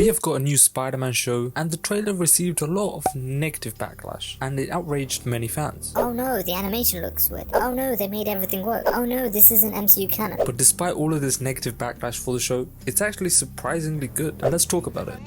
We have got a new Spider-Man show, and the trailer received a lot of negative backlash, and it outraged many fans. Oh no, the animation looks weird. Oh no, they made everything work. Oh no, this isn't MCU canon. But despite all of this negative backlash for the show, it's actually surprisingly good, and let's talk about it.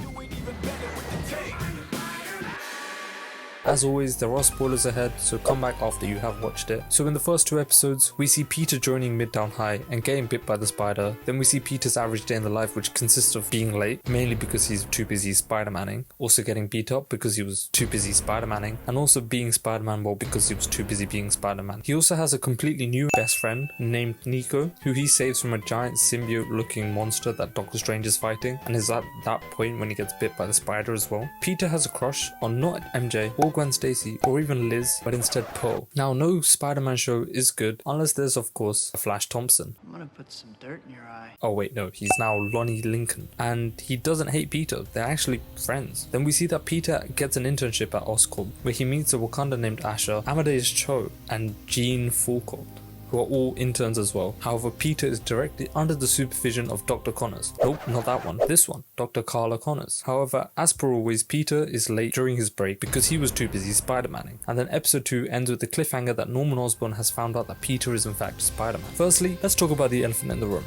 As always, there are spoilers ahead, so come back after you have watched it. So in the first 2 episodes, we see Peter joining Midtown High and getting bit by the spider. Then we see Peter's average day in the life, which consists of being late, mainly because he's too busy Spider-Manning, also getting beat up because he was too busy Spider-Manning, and also being Spider-Man well because he was too busy being Spider-Man. He also has a completely new best friend named Nico, who he saves from a giant symbiote looking monster that Doctor Strange is fighting, and is at that point when he gets bit by the spider as well. Peter has a crush on not MJ or Gwen Stacy or even Liz, but instead Pearl. Now, no Spider-Man show is good unless there's of course a Flash Thompson. I'm gonna put some dirt in your eye. Oh wait, no, he's now Lonnie Lincoln, and he doesn't hate Peter, they're actually friends. Then we see that Peter gets an internship at Oscorp, where he meets a Wakanda named Asher, Amadeus Cho, and Jean Foucault, who are all interns as well. However, Peter is directly under the supervision of Dr. Connors. Nope, not that one. This one, Dr. Carla Connors. However, as per always, Peter is late during his break because he was too busy Spider-Manning. And then episode 2 ends with the cliffhanger that Norman Osborn has found out that Peter is in fact Spider-Man. Firstly, let's talk about the elephant in the room.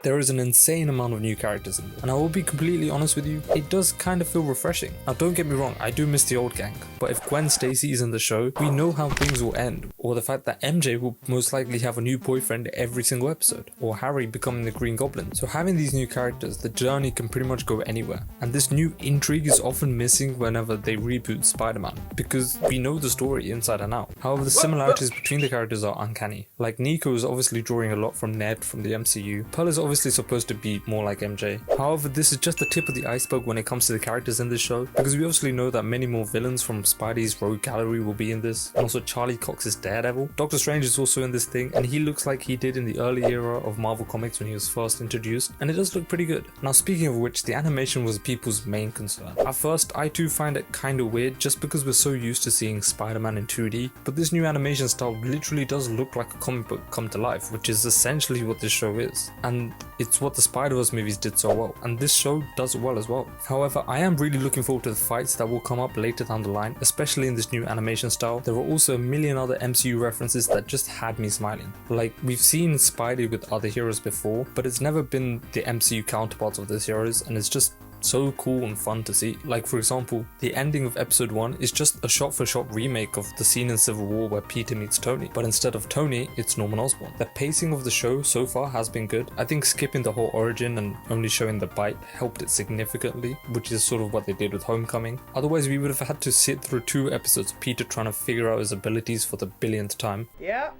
There is an insane amount of new characters in this, and I will be completely honest with you, it does kind of feel refreshing. Now don't get me wrong, I do miss the old gang, but if Gwen Stacy is in the show, we know how things will end, or the fact that MJ will most likely have a new boyfriend every single episode, or Harry becoming the Green Goblin. So having these new characters, the journey can pretty much go anywhere, and this new intrigue is often missing whenever they reboot Spider-Man, because we know the story inside and out. However, the similarities between the characters are uncanny. Like Nico is obviously drawing a lot from Ned from the MCU, Pearl is obviously supposed to be more like MJ. However, this is just the tip of the iceberg when it comes to the characters in this show, because we obviously know that many more villains from Spidey's Rogue Gallery will be in this, and also Charlie Cox's Daredevil. Doctor Strange is also in this thing, and he looks like he did in the early era of Marvel Comics when he was first introduced, and it does look pretty good. Now speaking of which, the animation was people's main concern. At first, I too find it kinda weird just because we're so used to seeing Spider-Man in 2D, but this new animation style literally does look like a comic book come to life, which is essentially what this show is. And it's what the Spider-Verse movies did so well, and this show does it well as well. However, I am really looking forward to the fights that will come up later down the line, especially in this new animation style. There are also a million other MCU references that just had me smiling. Like, we've seen Spidey with other heroes before, but it's never been the MCU counterparts of those heroes, and it's just so cool and fun to see. Like, for example, the ending of episode 1 is just a shot-for-shot remake of the scene in Civil War where Peter meets Tony, but instead of Tony, it's Norman Osborn. The pacing of the show so far has been good. I think skipping the whole origin and only showing the bite helped it significantly, which is sort of what they did with Homecoming. Otherwise, we would have had to sit through 2 episodes of Peter trying to figure out his abilities for the billionth time. Yeah.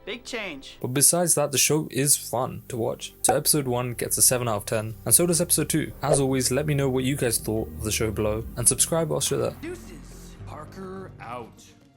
Big change. But besides that, the show is fun to watch. So episode 1 gets a 7 out of 10, and so does episode 2. As always, let me know what you guys thought of the show below, and subscribe whilst you're there. Deuces. Parker out.